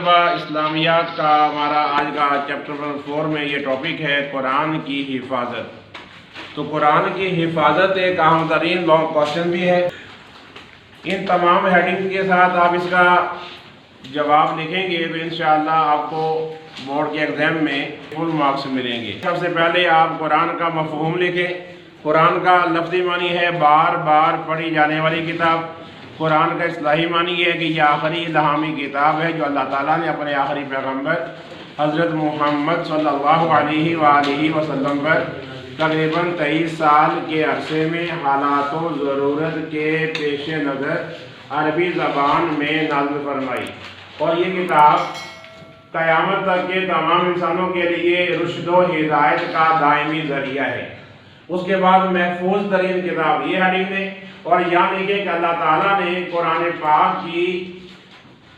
طلبہ اسلامیات کا ہمارا آج کا چیپٹر نمبر 4 میں یہ ٹاپک ہے قرآن کی حفاظت۔ تو قرآن کی حفاظت ایک اہم ترین لانگ کوشچن بھی ہے۔ ان تمام ہیڈنگ کے ساتھ آپ اس کا جواب لکھیں گے تو انشاءاللہ آپ کو بورڈ کے ایگزام میں فل مارکس ملیں گے۔ سب سے پہلے آپ قرآن کا مفہوم لکھیں۔ قرآن کا لفظی معنی ہے بار بار پڑھی جانے والی کتاب۔ قرآن کا اصطلاحی معنی یہ ہے کہ یہ آخری الہامی کتاب ہے جو اللہ تعالیٰ نے اپنے آخری پیغمبر حضرت محمد صلی اللہ علیہ وآلہ وسلم پر تقریباً 23 سال کے عرصے میں حالات و ضرورت کے پیش نظر عربی زبان میں نازل فرمائی، اور یہ کتاب قیامت تک کے تمام انسانوں کے لیے رشد و ہدایت کا دائمی ذریعہ ہے۔ اس کے بعد محفوظ ترین کتاب یہ حدیث ہے، اور یہاں لکھیں کہ اللہ تعالیٰ نے قرآن پاک کی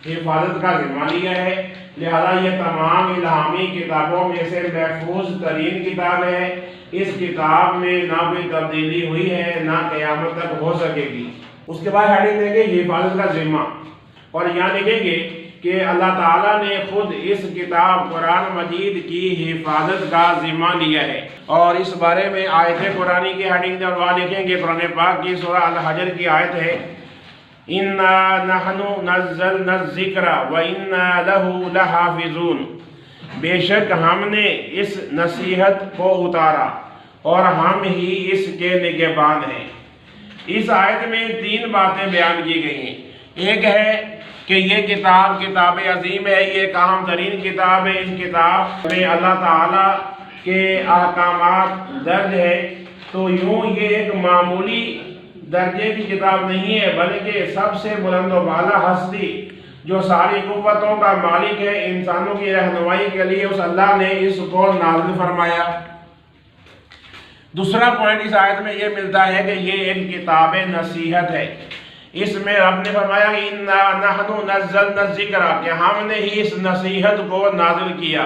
حفاظت کا ذمہ لیا ہے، لہذا یہ تمام الہامی کتابوں میں سے محفوظ ترین کتاب ہے۔ اس کتاب میں نہ کوئی تبدیلی ہوئی ہے نہ قیامت تک ہو سکے گی۔ اس کے بعد حدیث ہے کہ حفاظت کا ذمہ، اور یہاں لکھیں گے کہ اللہ تعالیٰ نے خود اس کتاب قرآن مجید کی حفاظت کا ذمہ لیا ہے، اور اس بارے میں آیت قرآنی کی ہیڈنگ اور وہاں لکھیں گے قرآن پاک کی سورہ الحجر کی آیت ہے اِنَّا نَحْنُ نَزَّلْنَا الذِّكْرَ وَإِنَّا لَهُ لَحَافِظُونَ، بے شک ہم نے اس نصیحت کو اتارا اور ہم ہی اس کے نگہبان ہیں۔ اس آیت میں 3 باتیں بیان کی گئی ہیں۔ ایک ہے کہ یہ کتاب عظیم ہے، یہ ایک اہم ترین کتاب ہے۔ اس کتاب میں اللہ تعالیٰ کے احکامات درج ہے، تو یوں یہ ایک معمولی درجے کی کتاب نہیں ہے، بلکہ سب سے بلند و بالا ہستی جو ساری قوتوں کا مالک ہے، انسانوں کی رہنمائی کے لیے اس اللہ نے اس کو نازل فرمایا۔ دوسرا پوائنٹ اس آیت میں یہ ملتا ہے کہ یہ ایک کتاب نصیحت ہے۔ اس میں رب نے فرمایا کہ اِنَّا نَحْنُ نَزَّلْنَا الذِّكْرَ، کہ ہم نے ہی اس نصیحت کو نازل کیا۔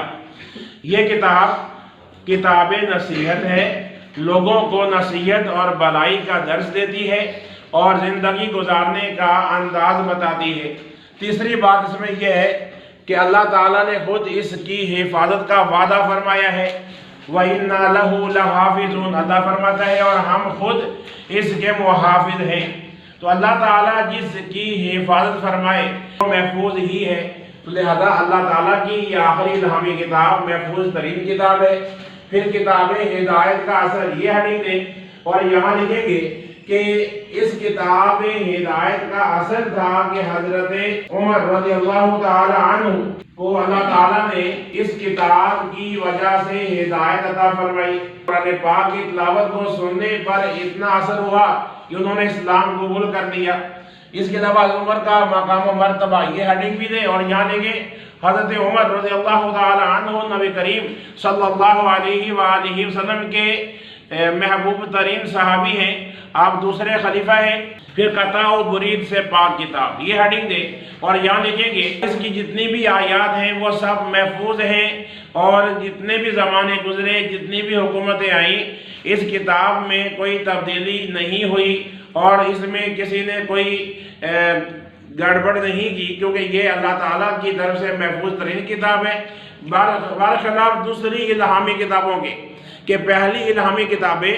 یہ کتاب نصیحت ہے، لوگوں کو نصیحت اور بھلائی کا درس دیتی ہے اور زندگی گزارنے کا انداز بتاتی ہے۔ تیسری بات اس میں یہ ہے کہ اللہ تعالیٰ نے خود اس کی حفاظت کا وعدہ فرمایا ہے، وَإِنَّا لَهُ لَحَافِظُونَ، اللہ فرماتا ہے اور ہم خود اس کے محافظ ہیں۔ تو اللہ تعالیٰ جس کی حفاظت فرمائے وہ محفوظ ہی ہے، تو لہذا اللہ تعالیٰ کی یہ آخری الہامی کتاب محفوظ ترین کتاب ہے۔ پھر کتاب ہدایت کا اثر یہ حدیث ہے، اور یہاں لکھیں گے کہ اس کتاب ہدایت کا اثر تھا کہ حضرت عمر رضی اللہ تعالی عنہ کو اللہ تعالیٰ نے اس کتاب کی وجہ سے ہدایت عطا فرمائی۔ قرآن پاک کی تلاوت کو سننے پر اتنا اثر ہوا کہ انہوں نے اسلام قبول کر لیا۔ اس کے علاوہ عمر کا مقام و مرتبہ یہ ہیڈنگ بھی دے، اور یہاں لکھیں حضرت عمر رضی اللہ تعالی عنہ نبی کریم صلی اللہ علیہ وآلہ وسلم کے محبوب ترین صحابی ہیں، آپ دوسرے خلیفہ ہیں۔ پھر قطع و برید سے پاک کتاب یہ ہیڈنگ دے، اور یہاں لکھیں گے اس کی جتنی بھی آیات ہیں وہ سب محفوظ ہیں، اور جتنے بھی زمانے گزرے، جتنی بھی حکومتیں آئیں، اس کتاب میں کوئی تبدیلی نہیں ہوئی اور اس میں کسی نے کوئی گڑبڑ نہیں کی، کیونکہ یہ اللہ تعالیٰ کی طرف سے محفوظ ترین کتاب ہے، برخلاف دوسری الہامی کتابوں کے کہ پہلی الہامی کتابیں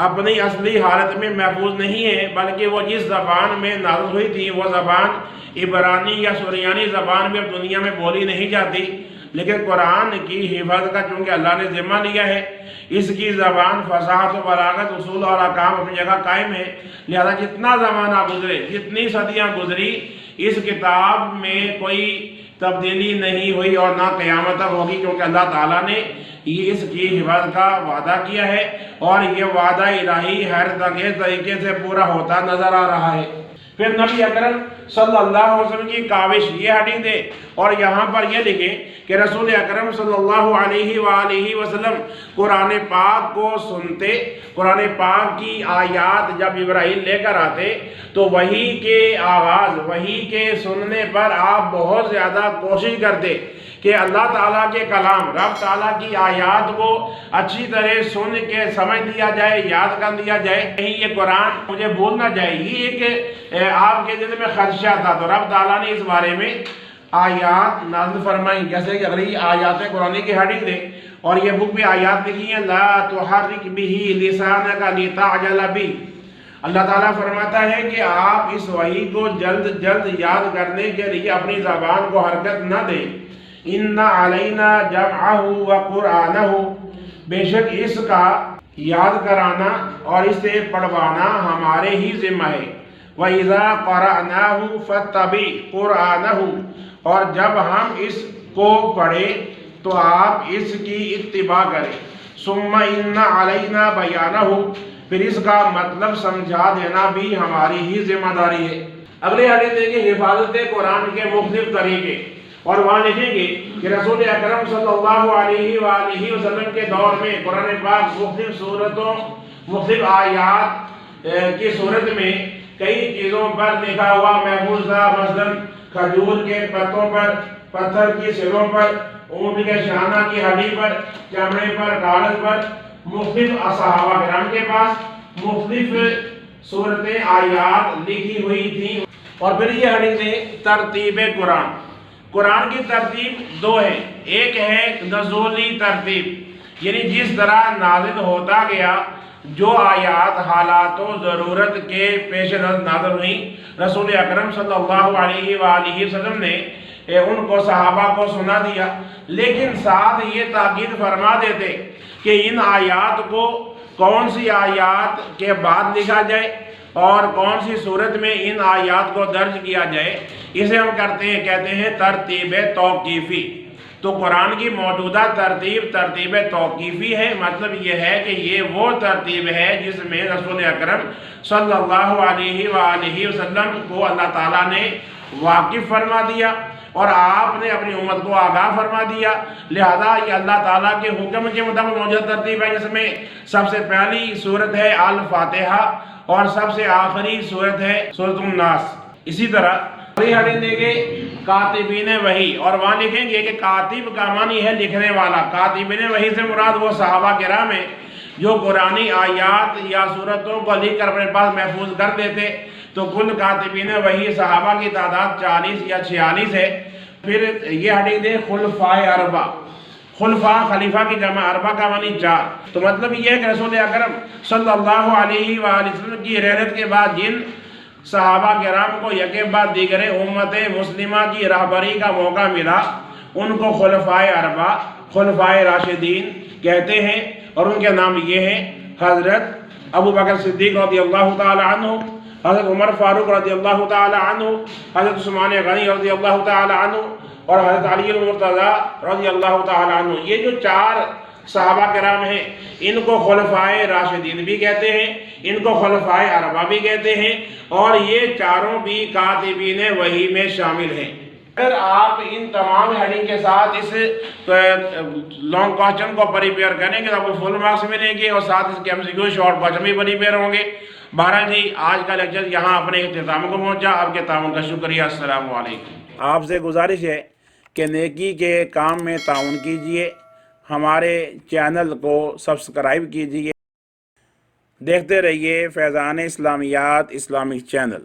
اپنی اصلی حالت میں محفوظ نہیں ہیں، بلکہ وہ جس زبان میں نازل ہوئی تھی وہ زبان عبرانی یا سریانی زبان میں دنیا میں بولی نہیں جاتی، لیکن قرآن کی حفاظت کا چونکہ اللہ نے ذمہ لیا ہے، اس کی زبان فصاحت و بلاغت اصول اور احکام اپنی جگہ قائم ہے، لہذا جتنا زمانہ گزرے، جتنی صدیاں گزری، اس کتاب میں کوئی تبدیلی نہیں ہوئی اور نہ قیامت تک ہوگی، کیونکہ اللہ تعالیٰ نے اس کی حفاظت کا وعدہ کیا ہے، اور یہ وعدہ الہی حیرت انگیز طریقے سے پورا ہوتا نظر آ رہا ہے۔ پھر نبی اکرم صلی اللہ علیہ وسلم کی کاوش یہ حدیث ہے، اور یہاں پر یہ لکھیں کہ رسول اکرم صلی اللہ علیہ وآلہ وسلم قرآن پاک کو سنتے، قرآن پاک کی آیات جب جبرائیل لے کر آتے تو وحی کے آغاز، وحی کے سننے پر آپ بہت زیادہ کوشش کرتے کہ اللہ تعالیٰ کے کلام، رب تعالیٰ کی آیات کو اچھی طرح سن کے سمجھ لیا جائے، یاد کر لیا جائے، کہیں یہ قرآن مجھے بھول نہ جائے۔ یہ ایک آپ کے دل میں خدشہ تھا، تو رب تعالیٰ نے اس بارے میں آیات نازل فرمائیں، جیسے کہ اگلی آیات قرآن کی ہیڈنگ دے اور یہ بک بھی آیات لکھی ہیں، لا تحرک بہ لسانک لتعجل بہ۔ اللہ تعالیٰ فرماتا ہے کہ آپ اس وحی کو جلد جلد یاد کرنے کے لیے اپنی زبان کو حرکت نہ دیں۔ ان علینا جمعہ وقرآنہ، بے شک اس کا یاد کرانا اور اسے پڑھوانا ہمارے ہی ذمہ ہے۔ وَإِذَا قَرَأْنَاهُ فَاتَّبِعْ قُرْآنَهُ، اور جب ہم اس کو پڑھیں تو آپ اس کی اتباع کریں۔ ثُمَّ إِنَّ عَلَيْنَا بَيَانَهُ، پھر اس کا مطلب سمجھا دینا بھی ہماری ہی ذمہ داری ہے۔ اگلے حدیث دیکھیں حفاظت قرآن کے مختلف طریقے، اور وہاں لکھیں گے کہ رسول اکرم صلی اللہ علیہ وآلہ وسلم کے دور میں قرآن پاک مختلف صورتوں، مختلف آیات کی صورت میں کئی چیزوں پر لکھا ہوا محفوظ تھا، مثلاً کھجور کے پتوں پر، پتھر کی سروں پر، اونٹ کے شانہ کی ہڈی پر، چمڑے پر، کاغذ پر، مختلف صحابہ کرام کے پاس مختلف صورتیں آیات لکھی ہوئی تھیں۔ اور پھر یہ حدیث ہے ترتیب قرآن۔ قرآن کی ترتیب دو ہے، ایک ہے نزولی ترتیب، یعنی جس طرح نازل ہوتا گیا، جو آیات حالات و ضرورت کے پیش نظر نازل ہوئیں، رسول اکرم صلی اللہ علیہ وآلہ وسلم نے ان کو صحابہ کو سنا دیا، لیکن ساتھ یہ تاکید فرما دیتے کہ ان آیات کو کون سی آیات کے بعد لکھا جائے اور کون سی صورت میں ان آیات کو درج کیا جائے، اسے ہم کہتے ہیں ترتیب توقیفی۔ تو قرآن کی موجودہ ترتیب توقیفی ہے، مطلب یہ ہے کہ یہ وہ ترتیب ہے جس میں رسول اکرم صلی اللہ علیہ وآلہ وسلم کو اللہ تعالیٰ نے واقف فرما دیا اور آپ نے اپنی امت کو آگاہ فرما دیا، لہذا یہ اللہ تعالیٰ کے حکم کے مطابق موجودہ ترتیب ہے، جس میں سب سے پہلی صورت ہے الفاتحہ اور سب سے آخری صورت ہے سورۃ الناس۔ اسی طرح حدیث دیکھیں کاتبین وحی، اور وہاں لکھیں گے کہ کاتب کا معنی ہے لکھنے والا۔ کاتبین وحی سے مراد وہ صحابہ کرام ہیں جو قرآنی آیات یا صورتوں کو لکھ کر اپنے پاس محفوظ کر دیتے۔ تو کل کاتبین وحی صحابہ کی تعداد 40 یا 46 ہے۔ پھر یہ حدیث ہے خلفاء اربع، خلفاء خلیفہ کی جمع، اربع کا معنی 4۔ تو مطلب یہ ہے کہ رسول اکرم صلی اللہ علیہ وآلہ وسلم کی رحلت کے بعد جن صحابہ کرام کو یکے بعد دیگر امت مسلمہ کی رہبری کا موقع ملا، ان کو خلفاء اربع، خلفاء راشدین کہتے ہیں، اور ان کے نام یہ ہیں: حضرت ابو بکر صدیق رضی اللہ تعالی عنہ، حضرت عمر فاروق رضی اللہ تعالی عنہ، حضرت عثمان غنی رضی اللہ تعالی عنہ، اور حضرت علی المرتضیٰ رضی اللہ تعالی عنہ۔ یہ جو 4 صحابہ کرام ہیں، ان کو خلفاء راشدین بھی کہتے ہیں، ان کو خلفاء اربع بھی کہتے ہیں، اور یہ چاروں بھی کاتبین وحی میں شامل ہیں۔ اگر آپ ان تمام ہیڈنگ کے ساتھ اس لانگ کوسچن کو پریپیئر کریں گے تو آپ کو فل مارکس ملیں گے، اور ساتھ اس کے MCQ شارٹ کوسچن بھی پریپیئر ہوں گے۔ بہرحال جی، آج کا لیکچر یہاں اپنے اختتام کو پہنچا۔ آپ کے تعاون کا شکریہ۔ السلام علیکم۔ آپ سے گزارش ہے کہ نیکی کے کام میں تعاون کیجئے، ہمارے چینل کو سبسکرائب کیجئے، دیکھتے رہیے فیضان اسلامیات اسلامک چینل۔